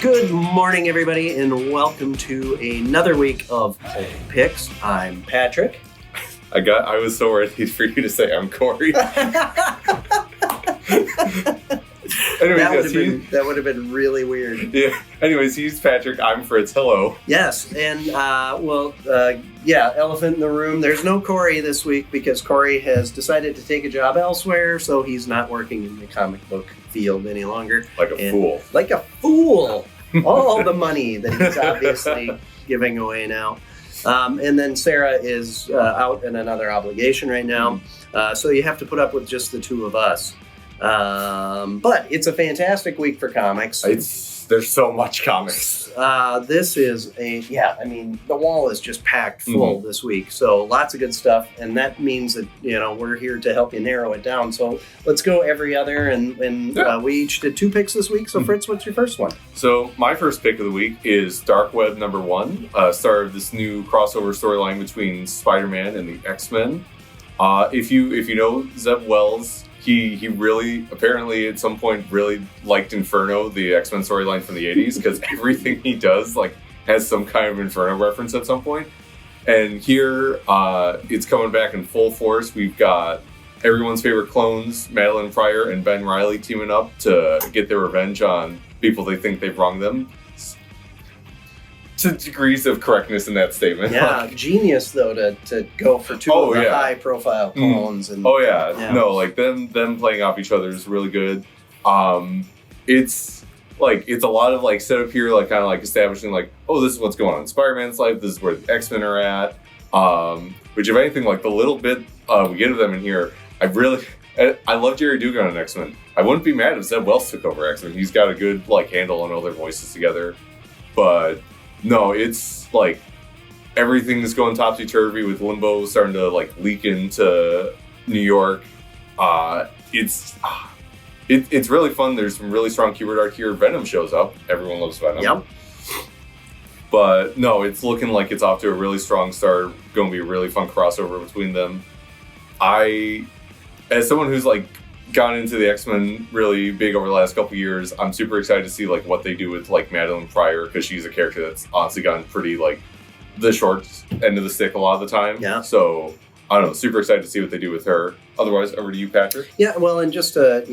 Good morning, everybody, and welcome to another week of Pulp Picks. I'm Patrick. I was so ready for you to say I'm Corey. Anyways, that would have been really weird. Yeah. Anyways, he's Patrick. I'm Fritz. Hello. Yes, and elephant in the room. There's no Corey this week because Corey has decided to take a job elsewhere, so he's not working in the comic book field any longer. Like a fool. Like a fool. All the money that he's obviously giving away now. And then Sarah is out in another obligation right now, so you have to put up with just the two of us. But it's a fantastic week for comics. There's so much comics. This is the wall is just packed full this week. So lots of good stuff. And that means that, we're here to help you narrow it down. So let's go every other. And we each did 2 picks this week. So Fritz, what's your first one? So my first pick of the week is Dark Web #1, star of this new crossover storyline between Spider-Man and the X-Men. If you know Zeb Wells, He really, apparently at some point, really liked Inferno, the X-Men storyline from the 80s, because everything he does, has some kind of Inferno reference at some point. And here, it's coming back in full force. We've got everyone's favorite clones, Madeline Pryor and Ben Reilly, teaming up to get their revenge on people they think they've wronged them. To degrees of correctness in that statement. Yeah, genius though to go for two of the high-profile clones. And them playing off each other is really good. It's a lot of setup here, kind of establishing this is what's going on in Spider-Man's life. This is where the X-Men are at. Which, if anything, the little bit we get of them in here, I love Jerry Dugan on X-Men. I wouldn't be mad if Zeb Wells took over X-Men. He's got a good handle on all their voices together, but. No, it's everything is going topsy-turvy with Limbo starting to leak into New York. It's really fun. There's some really strong keyword art here. Venom shows up. Everyone loves Venom. Yep. But no, it's looking like it's off to a really strong start. Going to be a really fun crossover between them. As someone who's gone into the X-Men really big over the last couple of years, I'm super excited to see what they do with Madeline Pryor, because she's a character that's honestly gotten pretty the short end of the stick a lot of the time. Yeah. So I don't know, super excited to see what they do with her. Otherwise, over to you, Patrick. Yeah, well, and just to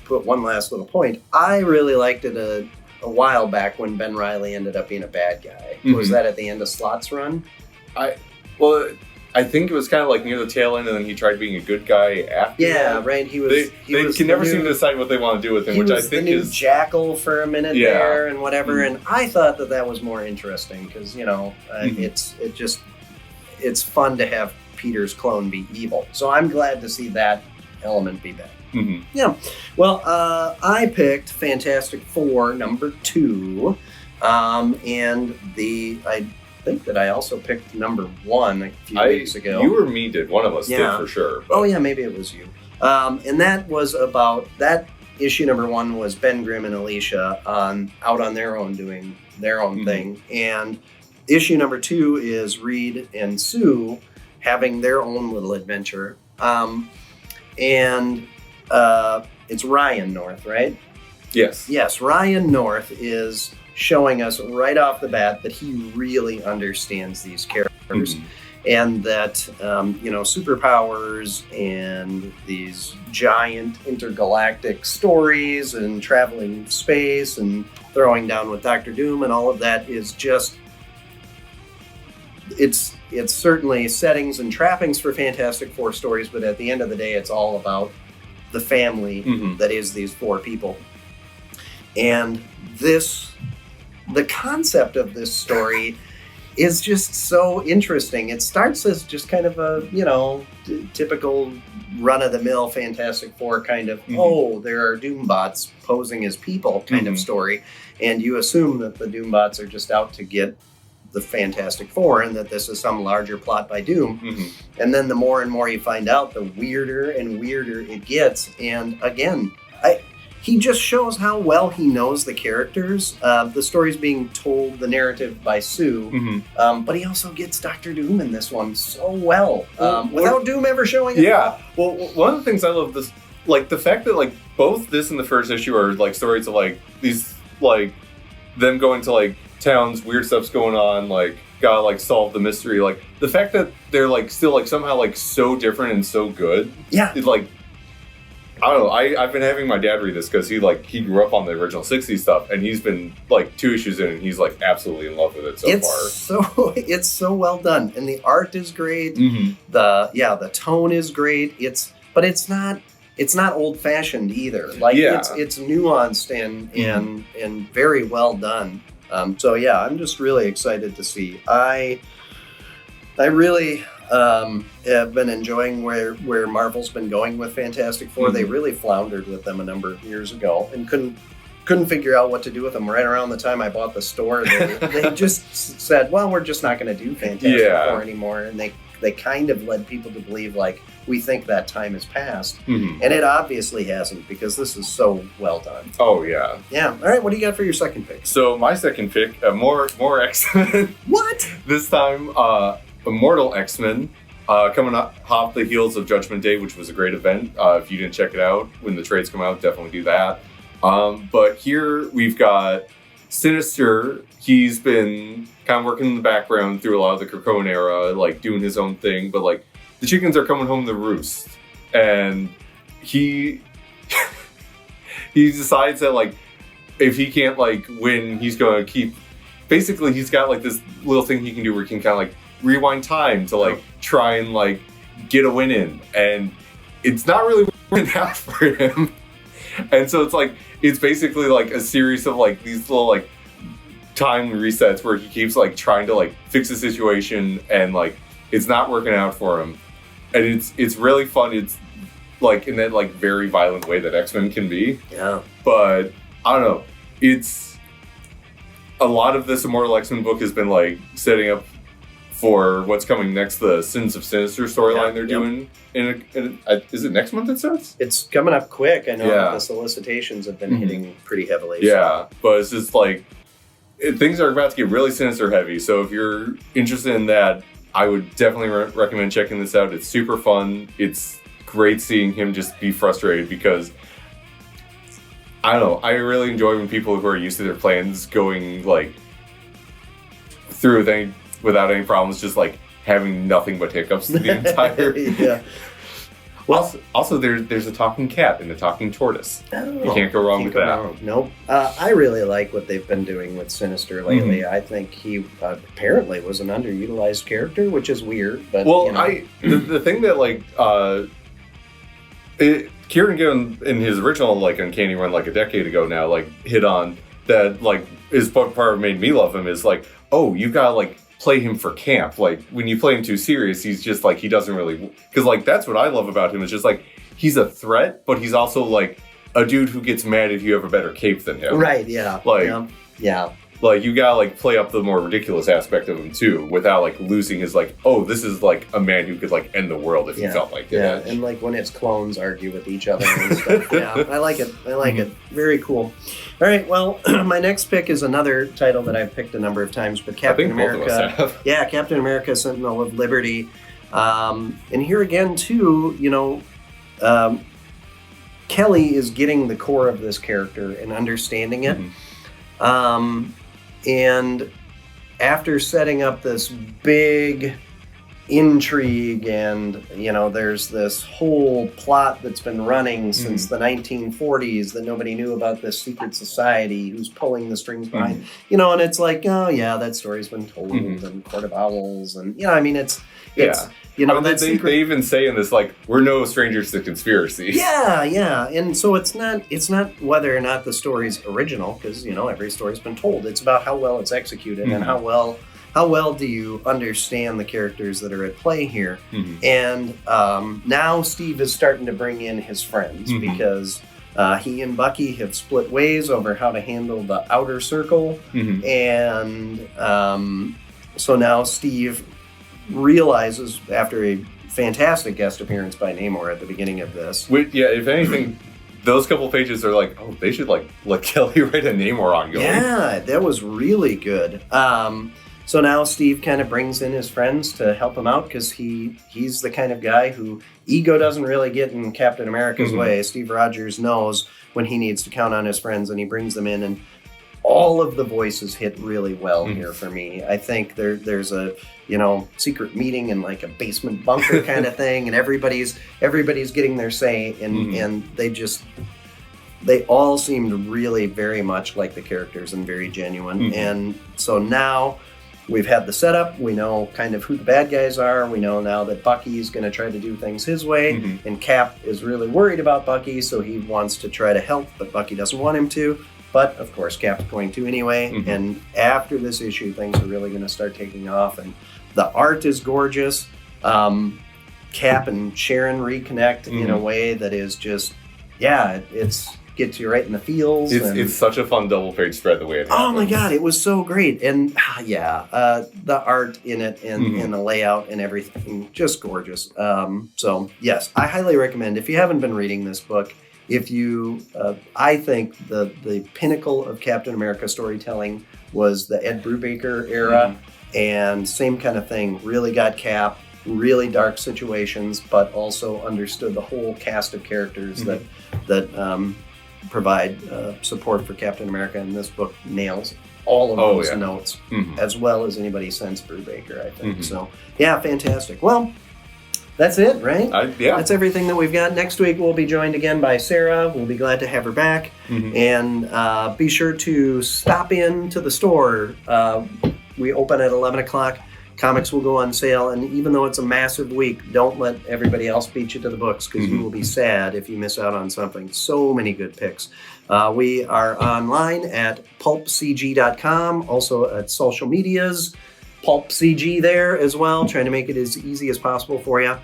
put one last little point, I really liked it a while back when Ben Reilly ended up being a bad guy. Mm-hmm. Was that at the end of Slot's run? I think it was kind of near the tail end, and then he tried being a good guy after. Yeah, that. Right. They can never seem to decide what they want to do with him, which I think is the new Jackal for a minute there and whatever. Mm-hmm. And I thought that was more interesting because it's fun to have Peter's clone be evil. So I'm glad to see that element be back. Mm-hmm. Yeah. Well, I picked Fantastic Four #2, and I think that I also picked #1 a few weeks ago. You or me did. One of us did for sure. But. Oh, yeah, maybe it was you. And that was about, that issue #1 was Ben Grimm and Alicia out on their own doing their own thing. And issue #2 is Reed and Sue having their own little adventure. And it's Ryan North, right? Yes. Yes, Ryan North is showing us right off the bat that he really understands these characters, and that superpowers and these giant intergalactic stories and traveling space and throwing down with Dr. Doom and all of that is just it's certainly settings and trappings for Fantastic Four stories, but at the end of the day, it's all about the family that is these 4 people. And the concept of this story is just so interesting. It starts as just kind of a, typical run-of-the-mill Fantastic Four kind of, there are Doombots posing as people kind of story. And you assume that the Doombots are just out to get the Fantastic Four and that this is some larger plot by Doom. And then the more and more you find out, the weirder and weirder it gets. And again, he just shows how well he knows the characters. The story's being told, the narrative by Sue, but he also gets Dr. Doom in this one so well, without Doom ever showing up. Yeah. Well, one of the things I love this, the fact that both this and the first issue are stories of these them going to like towns, weird stuff's going on, like gotta like solve the mystery. Like the fact that they're like still like somehow like so different and so good. Yeah. It's like, I don't know. I've been having my dad read this because he grew up on the original 60s stuff, and he's been like 2 issues in, and he's like absolutely in love with it far. It's so well done, and the art is great. Mm-hmm. The tone is great. But it's not old fashioned either. Like it's nuanced and very well done. So yeah, I'm just really excited to see. I really have been enjoying where Marvel's been going with Fantastic Four. Mm-hmm. They really floundered with them a number of years ago and couldn't figure out what to do with them. Right around the time I bought the store, they just said, well, we're just not going to do Fantastic Four anymore. And they kind of led people to believe, like, we think that time has passed. Mm-hmm. And it obviously hasn't, because this is so well done. Oh, yeah. Yeah. All right, what do you got for your second pick? So my second pick, more X-Men. What? This time, IMMORTAL X-Men, coming off the heels of Judgment Day, which was a great event. If you didn't check it out, when the trades come out, definitely do that. But here we've got Sinister. He's been kind of working in the background through a lot of the Krakoan era, like doing his own thing, but like the chickens are coming home to roost. And he decides that like if he can't like win, he's going to keep, basically he's got like this little thing he can do where he can kind of like rewind time to like try and like get a win in, and it's not really working out for him. And so it's basically like a series of like these little like time resets where he keeps like trying to like fix the situation, and like it's not working out for him, and it's really fun. It's like in that like very violent way that X-Men can be. Yeah. But I don't know, it's a lot of this IMMORTAL X-Men book has been like setting up for what's coming next, the Sins of Sinister storyline they're doing. Is it next month it starts? It's coming up quick. I know the solicitations have been hitting pretty heavily. Yeah, but it's just like, things are about to get really Sinister heavy. So if you're interested in that, I would definitely recommend checking this out. It's super fun. It's great seeing him just be frustrated because, I don't know, I really enjoy when people who are used to their plans going like through things without any problems, just like having nothing but hiccups the entire. Yeah. Well, also there's a talking cat and a talking tortoise. Oh, you can't go wrong with that. Nope. I really like what they've been doing with Sinister lately. Mm-hmm. I think he apparently was an underutilized character, which is weird. But the thing that like Kieran Gillen in his original like Uncanny run like a decade ago now like hit on that like is part of made me love him is like, oh, you gotta like play him for camp. Like when you play him too serious, he's just like, he doesn't really, because like that's what I love about him is just like he's a threat, but he's also like a dude who gets mad if you have a better cape than him. Right. Yeah. Like yeah. Like you gotta like play up the more ridiculous aspect of him too, without like losing his like, oh, this is like a man who could like end the world if he felt like it. Yeah, and like when his clones argue with each other and stuff. Yeah, I like it. It. Very cool. All right, well, my next pick is another title that I've picked a number of times, but Captain America. Yeah, Captain America: Sentinel of Liberty. And here again too, Kelly is getting the core of this character and understanding it. Mm-hmm. And after setting up this big intrigue and, there's this whole plot that's been running since the 1940s that nobody knew about this secret society who's pulling the strings behind, and it's like, oh yeah, that story's been told and Court of Owls and, they even say in this, like, we're no strangers to conspiracies. Yeah. And so it's not whether or not the story's original, because, every story's been told. It's about how well it's executed and how well do you understand the characters that are at play here. And now Steve is starting to bring in his friends because he and Bucky have split ways over how to handle the outer circle. And so now Steve realizes, after a fantastic guest appearance by Namor at the beginning of this. If anything, those couple pages are like, oh, they should like let Kelly write a Namor ongoing. Yeah, that was really good. So now Steve kind of brings in his friends to help him out because he's the kind of guy who ego doesn't really get in Captain America's way. Steve Rogers knows when he needs to count on his friends, and he brings them in. And all of the voices hit really well here for me. I think there's a secret meeting in like a basement bunker kind of thing, and everybody's getting their say, and they all seemed really very much like the characters and very genuine. And so now we've had the setup. We know kind of who the bad guys are. We know now that Bucky's going to try to do things his way, and Cap is really worried about Bucky, so he wants to try to help, but Bucky doesn't want him to. But, of course, Cap's going to anyway. And after this issue, things are really going to start taking off. And the art is gorgeous. Cap and Sharon reconnect in a way that is just, it gets you right in the feels. It's such a fun double-page spread the way it happens. Oh, my God. It was so great. And, the art in it and the layout and everything, just gorgeous. So, yes, I highly recommend. If you haven't been reading this book, I think the pinnacle of Captain America storytelling was the Ed Brubaker era, and same kind of thing. Really got Cap, really dark situations, but also understood the whole cast of characters that provide support for Captain America. And this book nails all of those notes as well as anybody since Brubaker, I think. So, yeah, fantastic. Well, that's it, right? That's everything that we've got. Next week, we'll be joined again by Sarah. We'll be glad to have her back. And be sure to stop in to the store. We open at 11 o'clock. Comics will go on sale. And even though it's a massive week, don't let everybody else beat you to the books, because you will be sad if you miss out on something. So many good picks. We are online at pulpcg.com, also at social medias. Pulp CG there as well, trying to make it as easy as possible for you.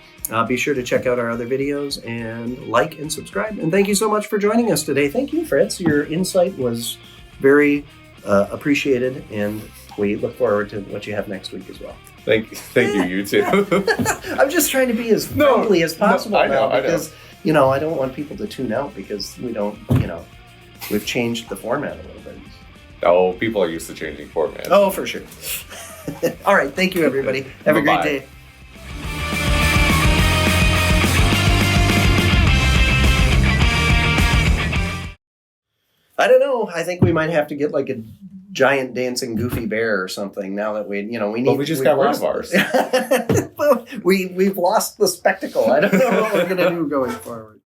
Be sure to check out our other videos and like and subscribe. And thank you so much for joining us today. Thank you, Fritz. Your insight was very appreciated, and we look forward to what you have next week as well. Thank you, you too. I'm just trying to be as friendly as possible now, because I know. I don't want people to tune out because we don't, we've changed the format a little bit. Oh, people are used to changing formats. Oh, for sure. All right. Thank you, everybody. Have a great day. I don't know. I think we might have to get like a giant dancing goofy bear or something now that we need. But we just got rid of ours. Well, we've lost the spectacle. I don't know what we're going to do going forward.